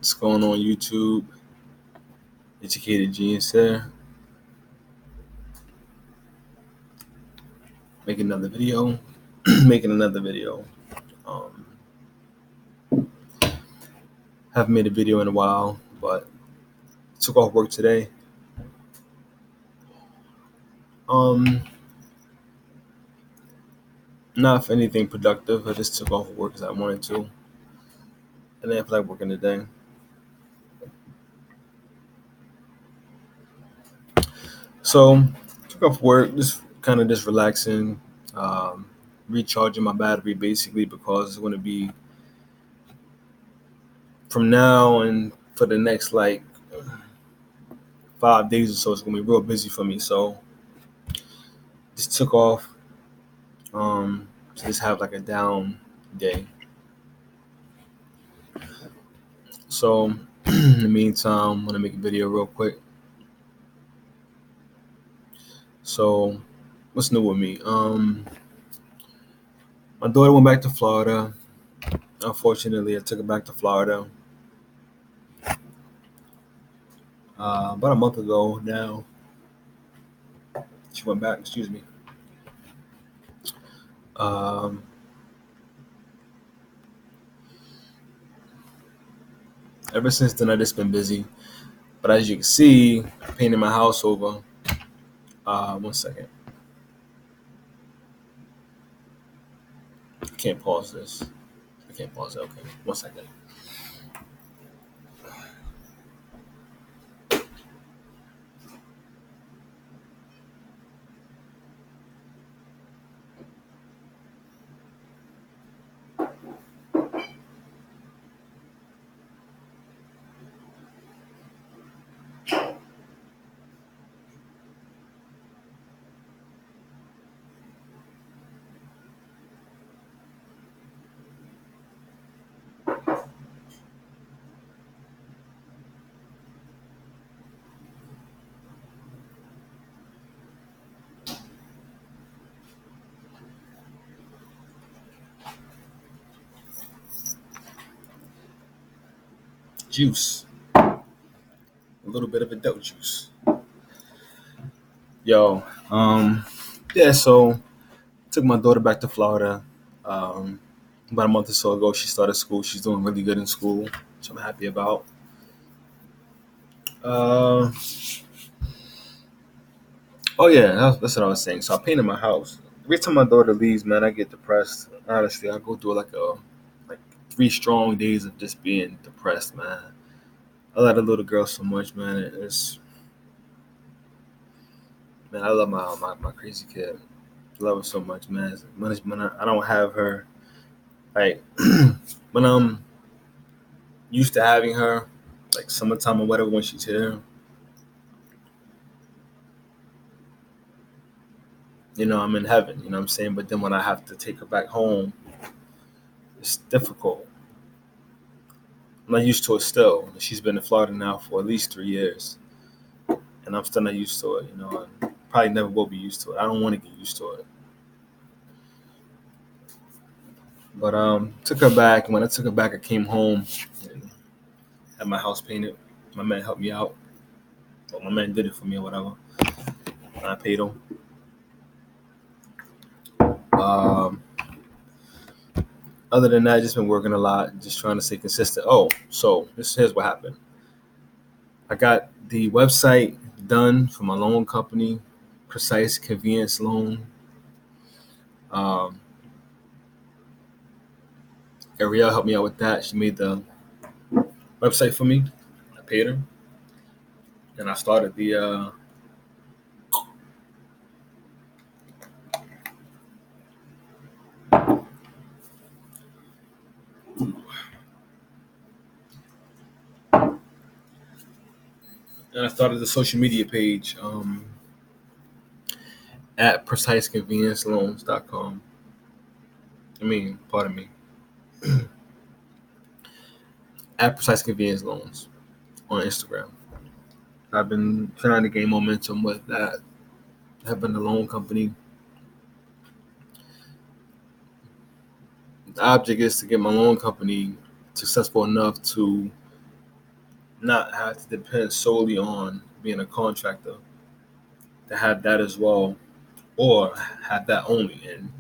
What's going on YouTube? Educated Genius here. Making another video. Um, haven't made a video in a while, but took off work today. Not for anything productive. I just took off work because I wanted to, and then I feel like working today. So took off work, just kind of just relaxing, recharging my battery basically because it's going to be from now and for the next like 5 days or so. It's going to be real busy for me. So just took off to just have like a down day. So in the meantime, I'm gonna make a video real quick. So what's new with me? My daughter went back to Florida. Unfortunately, I took her back to Florida about a month ago now. She went back, excuse me. Ever since then, I've just been busy. But as you can see, painting my house over. 1 second. I can't pause this. I can't pause it. Okay, 1 second. Juice. A little bit of adult juice. Yo, yeah, so took my daughter back to Florida. About a month or so ago, she started school. She's doing really good in school, which I'm happy about. Uh, oh yeah, that's what I was saying. So I painted my house. Every time my daughter leaves, man, I get depressed. Honestly, I go through like 3 strong days of just being depressed, man. I love the little girl so much, man. Man, I love my crazy kid. I love her so much, man. When I don't have her, like when I'm used to having her, like summertime or whatever, when she's here, I'm in heaven, you know what I'm saying? But then when I have to take her back home, it's difficult. I'm not used to it still. She's been in Florida now for at least 3 years, and I'm still not used to it, and probably never will be used to it. I don't want to get used to it. But took her back. When I took her back, I came home and had my house painted. My man helped me out. Well, my man did it for me or whatever. And I paid him. Um, Other than that, just been working a lot, just trying to stay consistent. Oh, so here's what happened. I got the website done for my loan company, Precise Convenience Loan. Ariel helped me out with that. She made the website for me. I paid her, and I started the. And I started the social media page at preciseconvenienceloans.com. Pardon me. At Precise Convenience Loans on Instagram. I've been trying to gain momentum with that. Having the loan company. The object is to get my loan company successful enough to not have to depend solely on being a contractor, to have that as well, or have that only and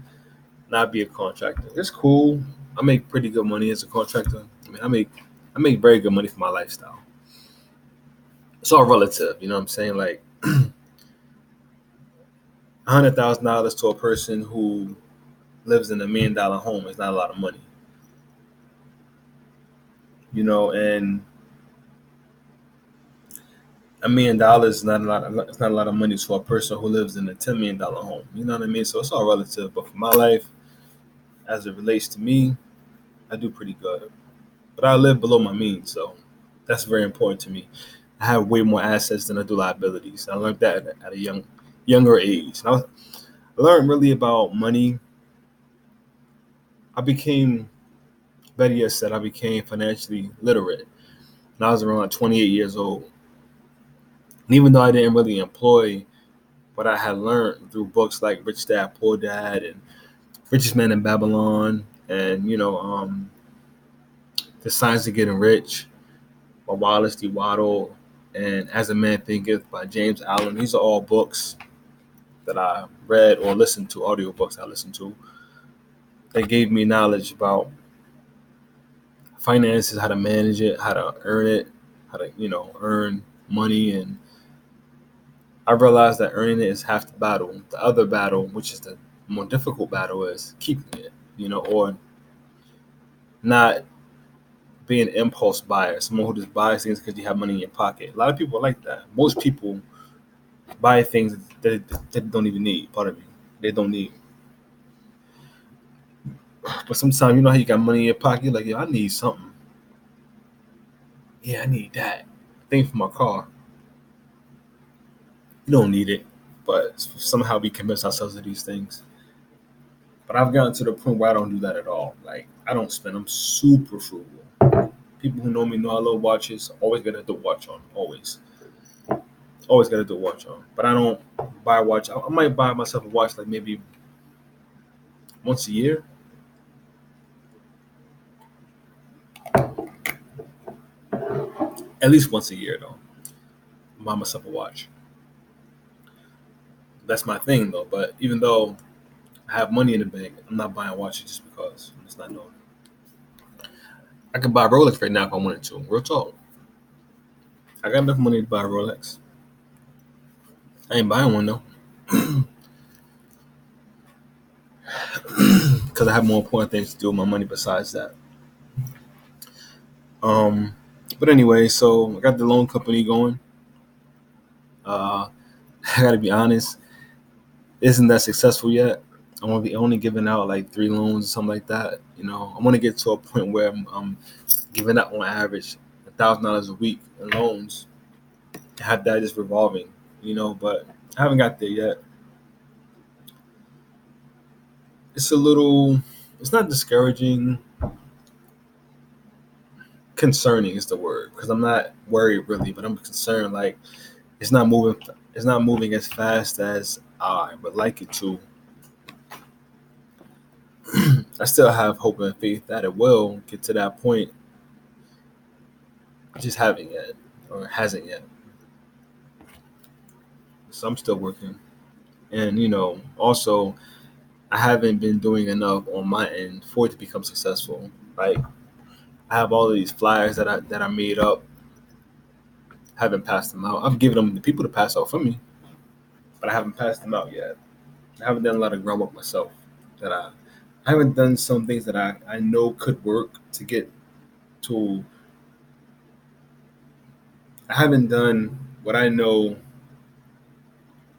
not be a contractor. It's cool. I make pretty good money as a contractor. I mean, I make very good money for my lifestyle. It's all relative, you know what I'm saying? Like $100,000 to a person who lives in $1 million home is not a lot of money, you know, and $1 million is not a lot. It's not a lot of money to a person who lives in a $10 million home. You know what I mean? So it's all relative. But for my life, as it relates to me, I do pretty good. But I live below my means, so that's very important to me. I have way more assets than I do liabilities. I learned that at a younger age. And I learned really about money. I became, better yet said, I became financially literate when I was around 28 years old. And even though I didn't really employ what I had learned through books like Rich Dad Poor Dad and Richest Man in Babylon, and The Science of Getting Rich by Wallace D. Waddle, and As a Man Thinketh by James Allen. These are all books that I read or listened to, audiobooks I listened to. They gave me knowledge about finances, how to manage it, how to earn it, how to, earn money. And I realized that earning it is half the battle. The other battle, which is the more difficult battle, is keeping it, or not being an impulse buyer, someone who just buys things because you have money in your pocket. A lot of people are like that. Most people buy things that they don't even need. Pardon me, they don't need. But sometimes, how you got money in your pocket, you're like, yo, I need something. Yeah, I need that thing for my car. You don't need it, but somehow we convince ourselves of these things. But I've gotten to the point where I don't do that at all. Like, I don't spend. I'm super frugal. People who know me know I love watches. Always got a good watch on. Always got a good watch on. But I don't buy a watch. I might buy myself a watch like maybe once a year. At least once a year, though. Buy myself a watch. That's my thing, though. But even though I have money in the bank, I'm not buying watches just because. I'm just not doing it. I could buy a Rolex right now if I wanted to. Real talk. I got enough money to buy a Rolex. I ain't buying one though. Because I have more important things to do with my money besides that. Um, but anyway, so I got the loan company going. I gotta be honest, isn't that successful yet? I'm gonna be only giving out like 3 loans or something like that. I want to get to a point where I'm giving out on average $1,000 a week in loans. Have that just revolving, but I haven't got there yet. It's not discouraging. Concerning is the word, because I'm not worried really, but I'm concerned. Like, it's not moving. It's not moving as fast as I would like it to. I still have hope and faith that it will get to that point. Just haven't yet, or hasn't yet. So I'm still working, and also I haven't been doing enough on my end for it to become successful. Like, I have all of these flyers that I made up. Haven't passed them out. I've given them to people to pass out for me, but I haven't passed them out yet. I haven't done a lot of groundwork myself. That I haven't done some things that I know could work to get to. I haven't done what I know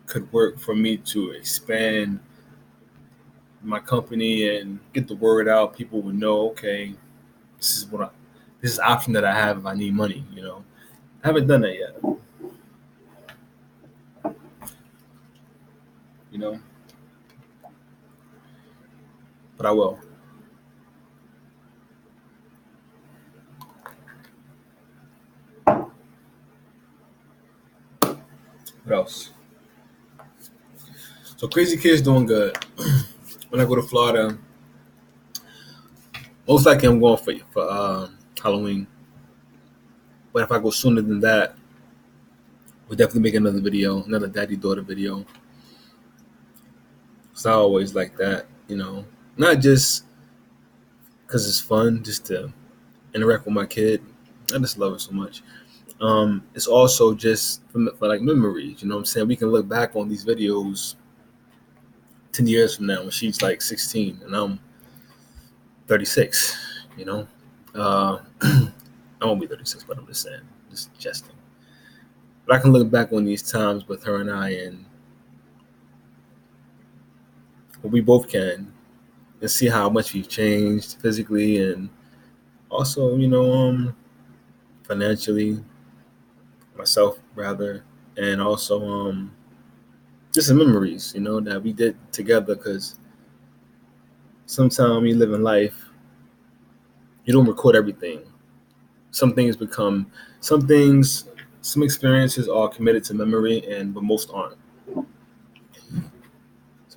could work for me to expand my company and get the word out. People would know, okay, this is this is an option that I have if I need money. I haven't done that yet. You know, but I will. What else? So Crazy Kid's doing good. When I go to Florida, most likely I'm going for Halloween. But if I go sooner than that, we'll definitely make another video, another daddy-daughter video. It's not always like that, not just because it's fun, just to interact with my kid. I just love it so much. It's also just for like memories, what I'm saying? We can look back on these videos 10 years from now when she's like 16 and I'm 36, I won't be 36, but I'm just saying, just jesting. But I can look back on these times with her and I, and we both can, and see how much we've changed physically and also, financially, myself rather, and also just the memories, that we did together. Because sometimes you live in life, you don't record everything. Some experiences are committed to memory, but most aren't. So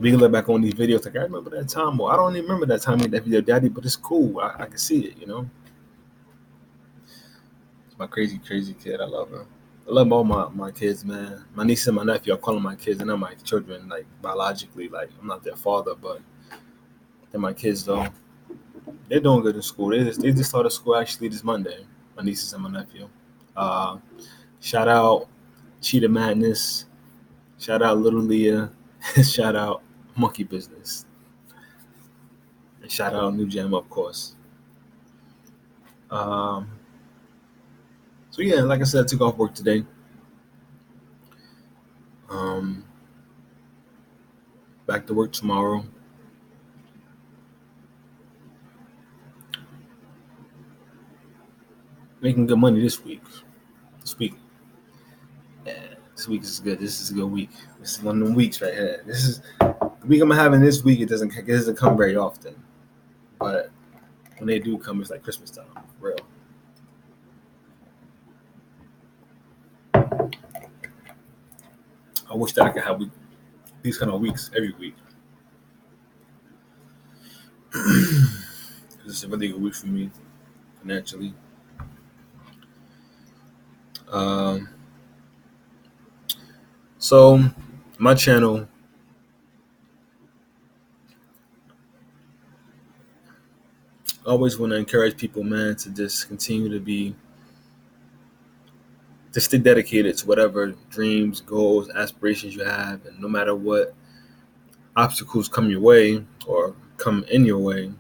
we can look back on these videos like, I remember that time, or I don't even remember that time in that video, Daddy, but it's cool. I can see it, It's my crazy kid. I love her. I love all my kids, man. My niece and my nephew, I call them my kids. They're not my children, like, biologically. Like, I'm not their father, but they're my kids, though. They're doing good in school. They just started school, actually, this Monday, my nieces and my nephew. Shout out Cheetah Madness. Shout out Little Leah. Shout out Monkey Business. And shout out New Jam, of course. So yeah, like I said, I took off work today. Back to work tomorrow. Making good money this week. Yeah, this week is good. This is a good week. This is one of them weeks right here. This is the week I'm having this week. It doesn't come very often, but when they do come, it's like Christmas time, for real. I wish that I could have these kind of weeks every week. It's a really good week for me financially. So my channel, I always want to encourage people, man, to just continue to stay dedicated to whatever dreams, goals, aspirations you have, and no matter what obstacles come your way or come in your way,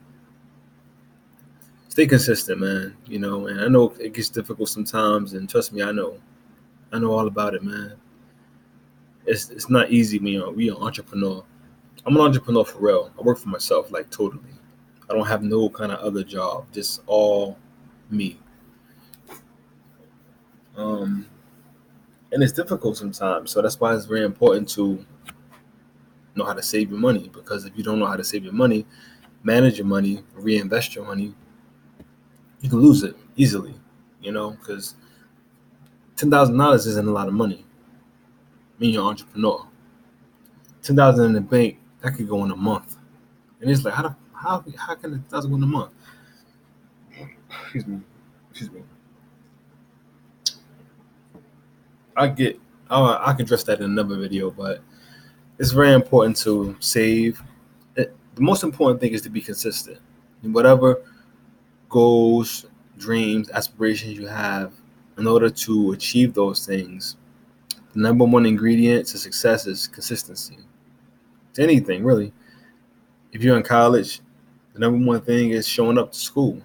stay consistent, man. And I know it gets difficult sometimes, and trust me, I know all about it, man. It's not easy when you're an entrepreneur. I'm an entrepreneur for real. I work for myself, like, totally. I don't have no kind of other job, just all me. And it's difficult sometimes, so that's why it's very important to know how to save your money. Because if you don't know how to save your money, manage your money, reinvest your money, you can lose it easily. Because $10,000 isn't a lot of money. You're an entrepreneur. $10,000 in the bank, that could go in a month, and it's like, how can $1,000 go in a month? Excuse me. I can address that in another video, but it's very important to save. The most important thing is to be consistent in whatever goals, dreams, aspirations you have. In order to achieve those things, the number one ingredient to success is consistency. To anything, really. If you're in college, the number one thing is showing up to school.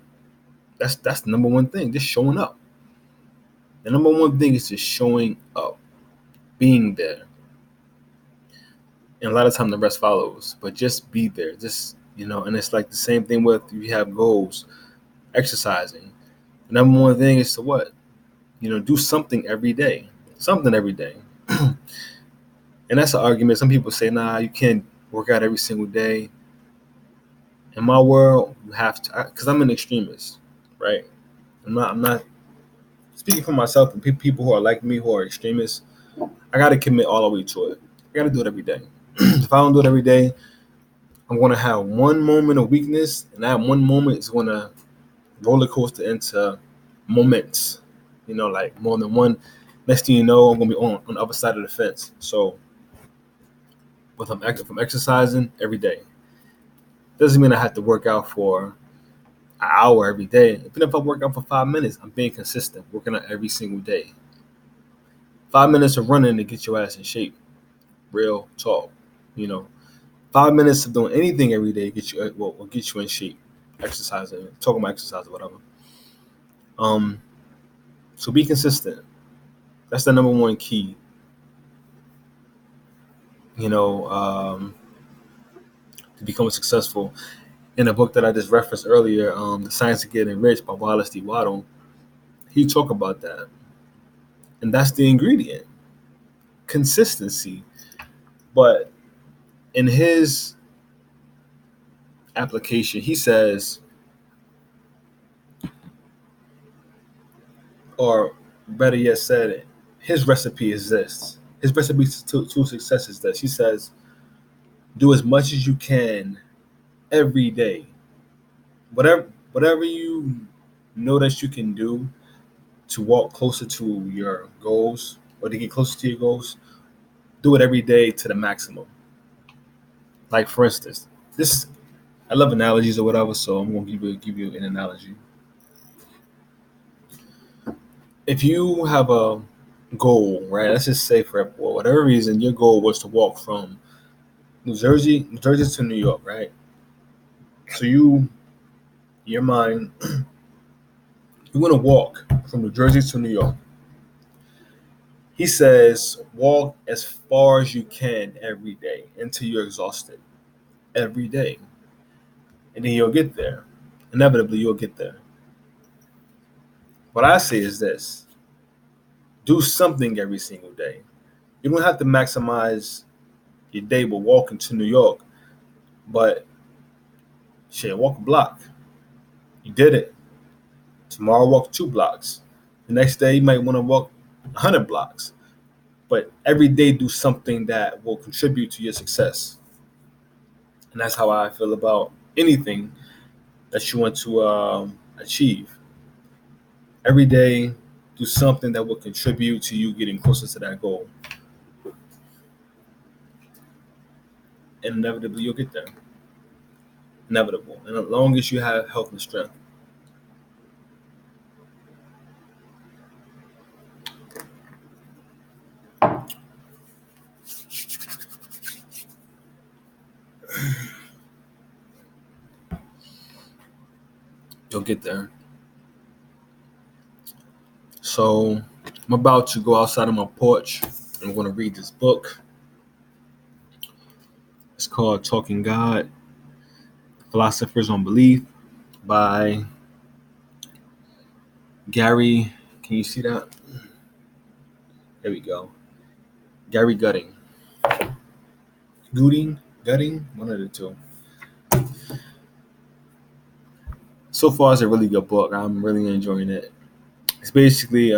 That's the number one thing, just showing up. The number one thing is just showing up, being there. And a lot of time the rest follows, but just be there. Just, and it's like the same thing with, if you have goals, exercising. The number one thing is to what? Do something every day. And that's an argument. Some people say, nah, you can't work out every single day. In my world, you have to, because I'm an extremist, right? I'm not speaking for myself and people who are like me, who are extremists. I got to commit all the way to it. I got to do it every day. If I don't do it every day, I'm going to have one moment of weakness, and that one moment is going to roller coaster into moments. like more than one. Next thing you know, I'm gonna be on the other side of the fence. So, if I'm exercising every day, doesn't mean I have to work out for an hour every day. Even if I work out for 5 minutes, I'm being consistent, working out every single day. 5 minutes of running to get your ass in shape. Real talk, you know. 5 minutes of doing anything every day will get you in shape. Exercising, talking about exercise or whatever. So be consistent. That's the number one key. To become successful. In a book that I just referenced earlier, The Science of Getting Rich by Wallace D. Waddle, he talked about that. And that's the ingredient. Consistency. But in his application, he says, or better yet said, his recipe is this. His recipe to success is this. He says, do as much as you can every day. Whatever you know that you can do to walk closer to your goals or to get closer to your goals, do it every day to the maximum. Like, for instance, I love analogies or whatever, so I'm gonna give you an analogy. If you have a goal, right? Let's just say for whatever reason your goal was to walk from New Jersey to New York, right? So your mind, you want to walk from New Jersey to New York. He says, walk as far as you can every day until you're exhausted. Every day. And then you'll get there. Inevitably, you'll get there. What I say is this: do something every single day. You don't have to maximize your day with walking to New York, but shit, walk a block. You did it. Tomorrow, walk 2 blocks. The next day, you might want to walk 100 blocks. But every day, do something that will contribute to your success. And that's how I feel about anything that you want to achieve. Every day, do something that will contribute to you getting closer to that goal. And inevitably, you'll get there. Inevitable. And as long as you have health and strength. You'll get there. So I'm about to go outside of my porch. I'm going to read this book. It's called Talking God, Philosophers on Belief by Gary. Can you see that? There we go. Gary Gutting. Gutting? One of the two. So far, it's a really good book. I'm really enjoying it. It's basically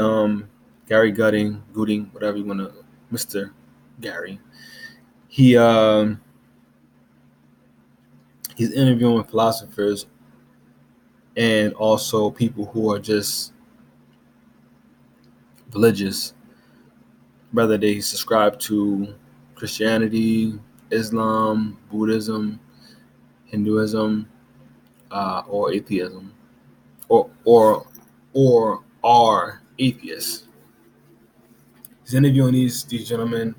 Gary Gutting, whatever you want to, Mr. Gary. He's interviewing philosophers and also people who are just religious, whether they subscribe to Christianity, Islam, Buddhism, Hinduism, or atheism, or are atheists. He's interviewing these gentlemen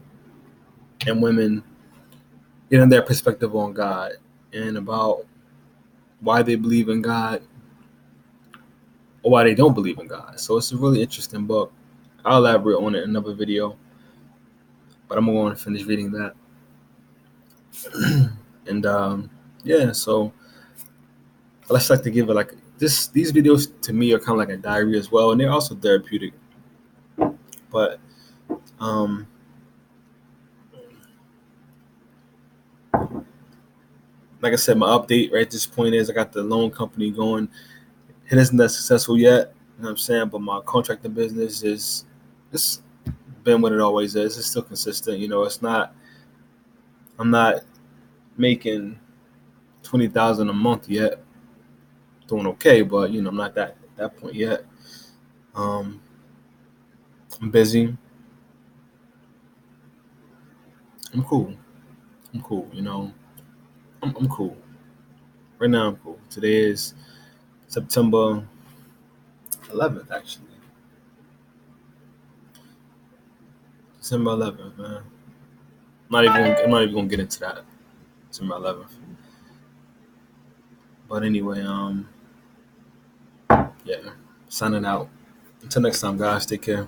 and women, getting their perspective on God and about why they believe in God or why they don't believe in God. So it's a really interesting book. I'll elaborate on it in another video, but I'm going to finish reading that. And yeah, so I just like to give it like this. These videos to me are kind of like a diary as well, and they're also therapeutic. But like I said, my update right at this point is I got the loan company going. It isn't that successful yet, you know what I'm saying? But my contracting business is it's been what it always is. It's still consistent. I'm not making 20,000 a month yet. Doing okay, but I'm not that point yet. I'm busy. I'm cool. I'm cool. I'm cool. Right now, I'm cool. Today is September 11th, actually. December 11th, man. I'm not even gonna get into that. December 11th. But anyway, yeah. Signing out. Until next time, guys. Take care.